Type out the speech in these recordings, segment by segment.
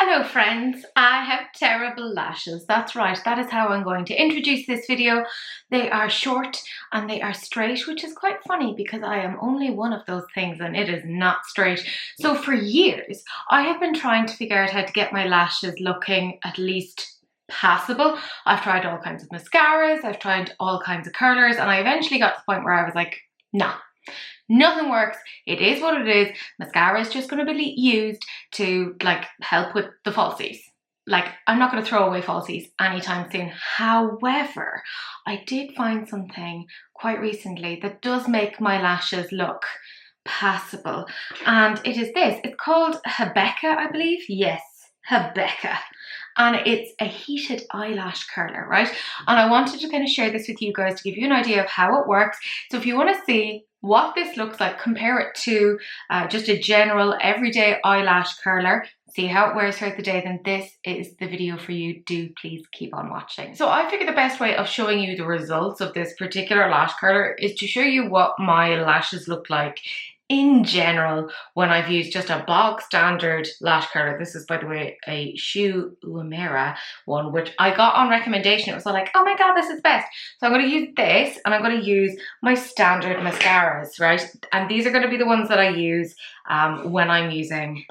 Hello friends, I have terrible lashes. That's right, that is how I'm going to introduce this video. They are short and they are straight, which is quite funny because I am only one of those things and it is not straight. So for years, I have been trying to figure out how to get my lashes looking at least passable. I've tried all kinds of mascaras, I've tried all kinds of curlers, and I eventually got to the point where I was like, nah. Nothing works. It is what it is. Mascara is just going to be used to like help with the falsies. Like, I'm not going to throw away falsies anytime soon. However, I did find something quite recently that does make my lashes look passable. And it is this. It's called Hebeca, I believe. Yes, Hebeca. And it's a heated eyelash curler, right? And I wanted to kind of share this with you guys to give you an idea of how it works. So if you want to see what this looks like, compare it to just a general everyday eyelash curler, see how it wears throughout the day, then this is the video for you. Do please keep on watching. So I figured the best way of showing you the results of this particular lash curler is to show you what my lashes look like in general when I've used just a bog standard lash curler. This is, by the way, a Shu Uemura one, which I got on recommendation. It was all like, oh my god, this is best. So I'm going to use this, and I'm going to use my standard mascaras, right? And these are going to be the ones that I use when I'm using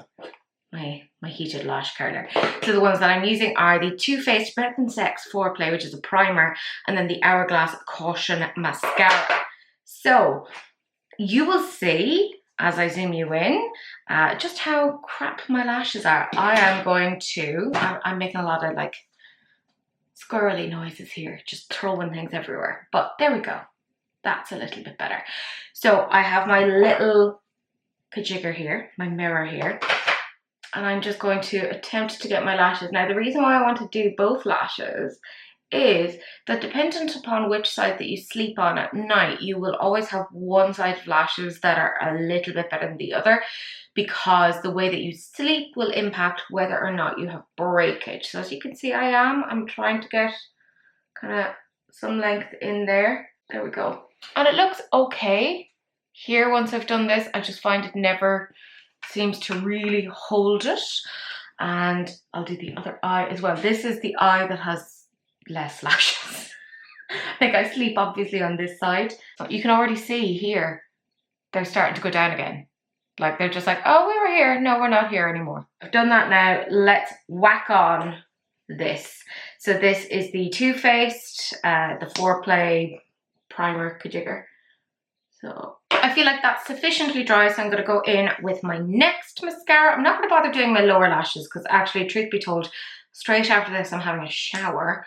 my heated lash curler. So the ones that I'm using are the Too Faced Breath and Sex Foreplay, which is a primer, and then the Hourglass Caution Mascara. So you will see, as I zoom you in, just how crap my lashes are. I am going to, I'm making a lot of like squirrely noises here, just throwing things everywhere. But there we go. That's a little bit better. So I have my little kajigger here, my mirror here, and I'm just going to attempt to get my lashes. Now, the reason why I want to do both lashes is that dependent upon which side that you sleep on at night, you will always have one side of lashes that are a little bit better than the other, because the way that you sleep will impact whether or not you have breakage. So as you can see, I'm trying to get kind of some length in there. There we go. And it looks okay. Here, once I've done this, I just find it never seems to really hold it. And I'll do the other eye as well. This is the eye that has less lashes. I think I sleep obviously on this side. So you can already see here, they're starting to go down again. Like they're just like, oh, we were here. No, we're not here anymore. I've done that now. Let's whack on this. So this is the Too Faced, the Foreplay Primer Kajigger. So I feel like that's sufficiently dry, so I'm going to go in with my next mascara. I'm not going to bother doing my lower lashes because actually, truth be told, straight after this I'm having a shower.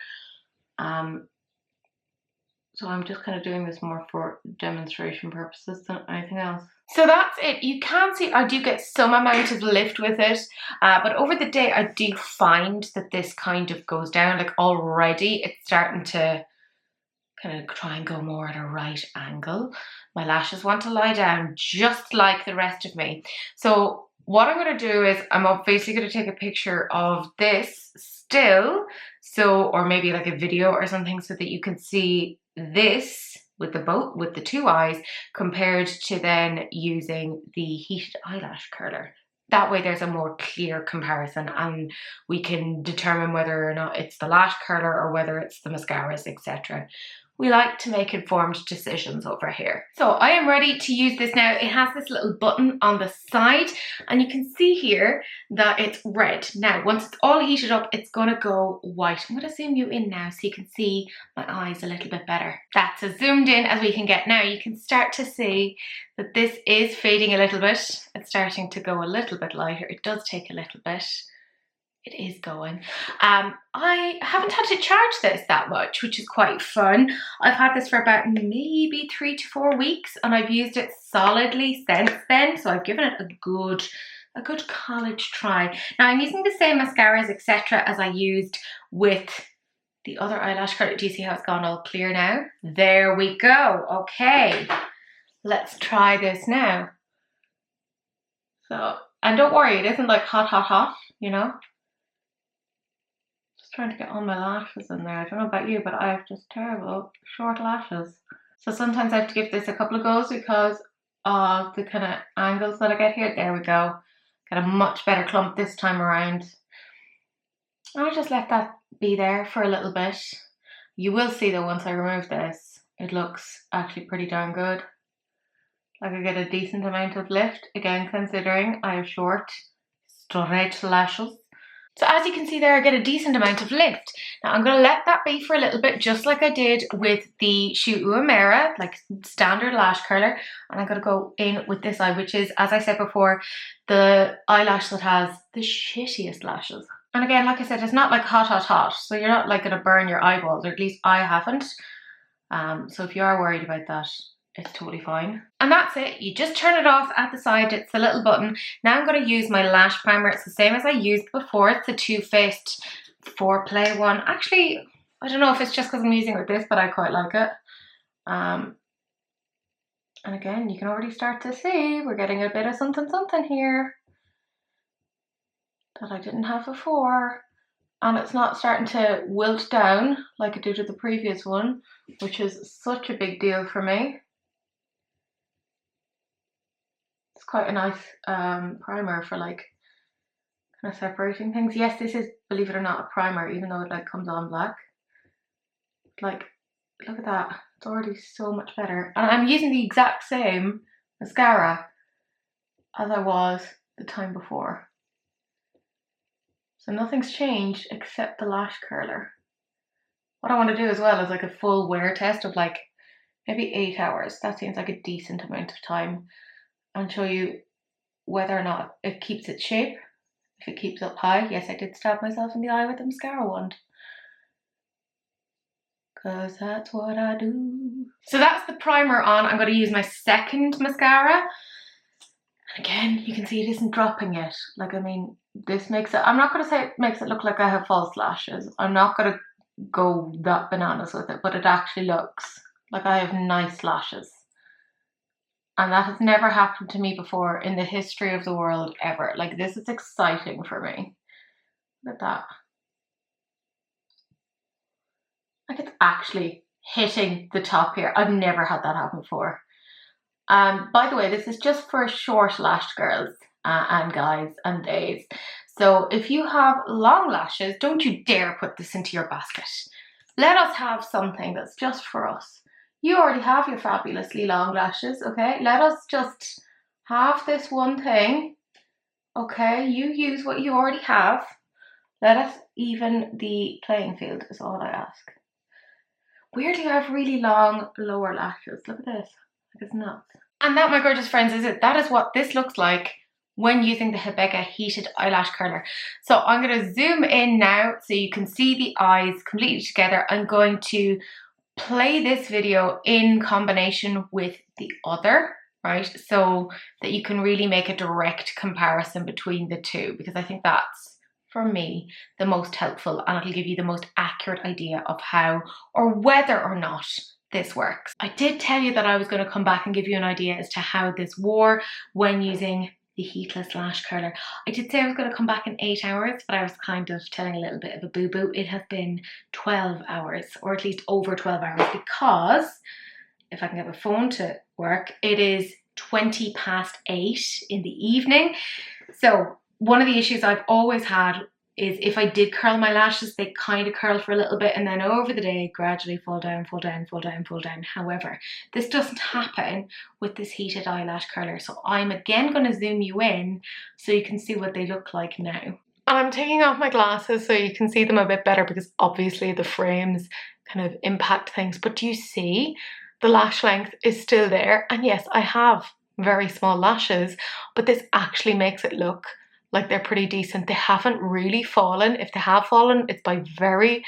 So I'm just kind of doing this more for demonstration purposes than anything else. So that's it. You can see I do get some amount of lift with it, but over the day I do find that this kind of goes down. Like already it's starting to kind of try and go more at a right angle. My lashes want to lie down just like the rest of me. So what I'm going to do is I'm obviously going to take a picture of this still, so, or maybe like a video or something, so that you can see this with the two eyes compared to then using the heated eyelash curler. That way there's a more clear comparison and we can determine whether or not it's the lash curler or whether it's the mascaras, etc. We like to make informed decisions over here. So I am ready to use this now. It has this little button on the side and you can see here that it's red. Now, once it's all heated up, it's gonna go white. I'm gonna zoom you in now so you can see my eyes a little bit better. That's as zoomed in as we can get now. You can start to see that this is fading a little bit. It's starting to go a little bit lighter. It does take a little bit. It is going. I haven't had to charge this that much, which is quite fun. I've had this for about maybe 3 to 4 weeks and I've used it solidly since then. So I've given it a good college try. Now I'm using the same mascaras, etc. as I used with the other eyelash curler. Do you see how it's gone all clear now? There we go. Okay, let's try this now. So, and don't worry, it isn't like hot, you know? Trying to get all my lashes in there. I don't know about you, but I have just terrible short lashes. So sometimes I have to give this a couple of goes because of the kind of angles that I get here. There we go. Got a much better clump this time around. I'll just let that be there for a little bit. You will see that once I remove this, it looks actually pretty darn good. Like I get a decent amount of lift, again considering I have short, straight lashes. So as you can see there, I get a decent amount of lift. Now I'm going to let that be for a little bit, just like I did with the Shu Uemura, like standard lash curler. And I'm going to go in with this eye, which is, as I said before, the eyelash that has the shittiest lashes. And again, like I said, it's not like hot, hot, hot. So you're not like going to burn your eyeballs, or at least I haven't. So if you are worried about that, it's totally fine. And that's it. You just turn it off at the side. It's a little button. Now I'm going to use my lash primer. It's the same as I used before. It's the Too Faced Foreplay one. Actually, I don't know if it's just because I'm using it with this, but I quite like it. And again, you can already start to see we're getting a bit of something something here that I didn't have before. And it's not starting to wilt down like it did with the previous one, which is such a big deal for me. It's quite a nice primer for like kind of separating things. Yes, this is, believe it or not, a primer, even though it like comes on black. Like, look at that. It's already so much better. And I'm using the exact same mascara as I was the time before. So nothing's changed except the lash curler. What I want to do as well is like a full wear test of like maybe 8 hours. That seems like a decent amount of time. And show you whether or not it keeps its shape, if it keeps up high. Yes, I did stab myself in the eye with a mascara wand, because that's what I do. So that's the primer on. I'm going to use my second mascara. And again, you can see it isn't dropping yet. Like, I mean, this makes it, I'm not going to say it makes it look like I have false lashes. I'm not going to go that bananas with it, but it actually looks like I have nice lashes. And that has never happened to me before in the history of the world ever. Like, this is exciting for me. Look at that. Like, it's actually hitting the top here. I've never had that happen before. By the way, this is just for short lashed girls and guys and days. So if you have long lashes, don't you dare put this into your basket. Let us have something that's just for us. You already have your fabulously long lashes, okay? Let us just have this one thing, okay? You use what you already have. Let us even the playing field is all I ask. Weirdly, I have really long lower lashes. Look at this. Like, it's nuts. And that, my gorgeous friends, is it. That is what this looks like when using the Hebeca Heated Eyelash Curler. So I'm going to zoom in now so you can see the eyes completely together. I'm going to play this video in combination with the other, right? So that you can really make a direct comparison between the two, because I think that's, for me, the most helpful, and it'll give you the most accurate idea of how or whether or not this works. I did tell you that I was going to come back and give you an idea as to how this wore when using the heatless lash curler. I did say I was going to come back in 8 hours, but I was kind of telling a little bit of a boo-boo. It has been 12 hours, or at least over 12 hours, because if I can get my phone to work, it is 20 past 8 in the evening. So one of the issues I've always had is if I did curl my lashes, they kind of curl for a little bit and then over the day gradually fall down, fall down, fall down, fall down. However, this doesn't happen with this heated eyelash curler. So I'm again going to zoom you in so you can see what they look like now. And I'm taking off my glasses so you can see them a bit better, because obviously the frames kind of impact things. But do you see the lash length is still there? And yes, I have very small lashes, but this actually makes it look like they're pretty decent. They haven't really fallen. If they have fallen, it's by very,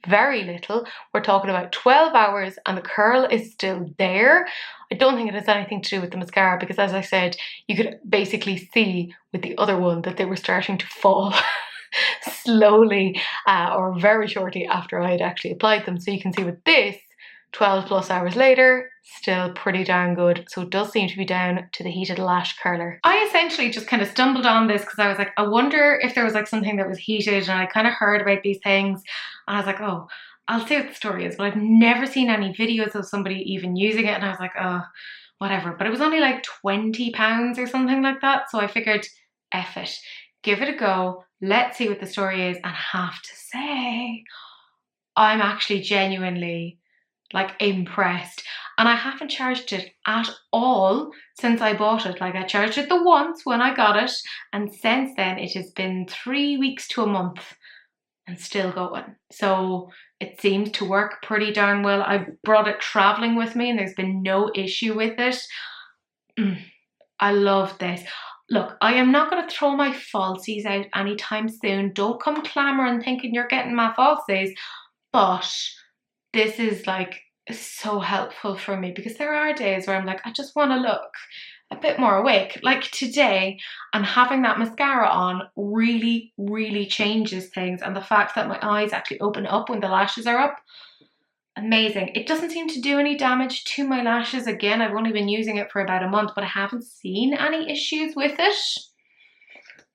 very little. We're talking about 12 hours and the curl is still there. I don't think it has anything to do with the mascara, because as I said, you could basically see with the other one that they were starting to fall slowly or very shortly after I had actually applied them. So you can see with this, 12 plus hours later, still pretty darn good. So it does seem to be down to the heated lash curler. I essentially just kind of stumbled on this because I was like, I wonder if there was like something that was heated, and I kind of heard about these things and I was like, oh, I'll see what the story is, but I've never seen any videos of somebody even using it, and I was like, oh, whatever. But it was only like £20 or something like that, so I figured, F it, give it a go, let's see what the story is. And I have to say, I'm actually genuinely like impressed. And I haven't charged it at all since I bought it. Like I charged it the once when I got it, and since then it has been 3 weeks to a month and still going. So it seems to work pretty darn well. I brought it traveling with me and there's been no issue with it. I love this. Look, I am not going to throw my falsies out anytime soon. Don't come clamoring thinking you're getting my falsies. But this is like so helpful for me because there are days where I'm like, I just want to look a bit more awake. Like today, and having that mascara on really, really changes things. And the fact that my eyes actually open up when the lashes are up, amazing. It doesn't seem to do any damage to my lashes. Again, I've only been using it for about a month, but I haven't seen any issues with it.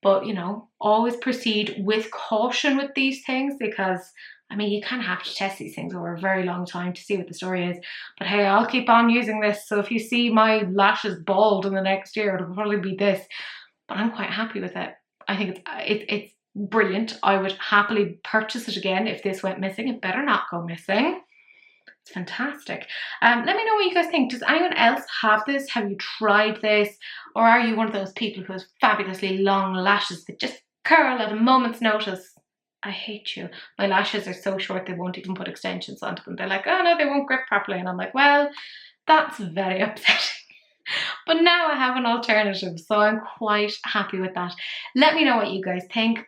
But, you know, always proceed with caution with these things because, I mean, you kind of have to test these things over a very long time to see what the story is. But hey, I'll keep on using this. So if you see my lashes bald in the next year, it'll probably be this. But I'm quite happy with it. I think it's brilliant. I would happily purchase it again if this went missing. It better not go missing. It's fantastic. Let me know what you guys think. Does anyone else have this? Have you tried this? Or are you one of those people who has fabulously long lashes that just curl at a moment's notice? I hate you. My lashes are so short they won't even put extensions onto them. They're like, oh no, they won't grip properly. And I'm like, well, that's very upsetting. But now I have an alternative, so I'm quite happy with that. Let me know what you guys think.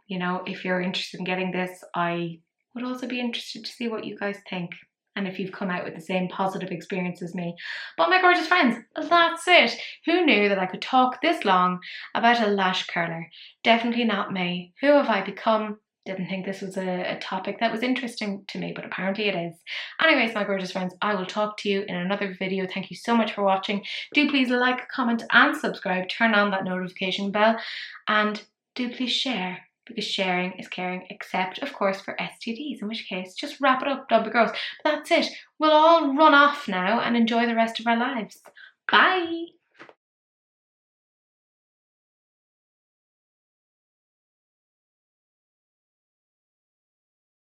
You know, if you're interested in getting this, I would also be interested to see what you guys think. And if you've come out with the same positive experience as me. But my gorgeous friends, that's it. Who knew that I could talk this long about a lash curler? Definitely not me. Who have I become? Didn't think this was a topic that was interesting to me, but apparently it is. Anyways, my gorgeous friends, I will talk to you in another video. Thank you so much for watching. Do please like, comment, and subscribe. Turn on that notification bell. And do please share, because sharing is caring, except, of course, for STDs, in which case, just wrap it up, don't be gross. But that's it. We'll all run off now and enjoy the rest of our lives. Bye!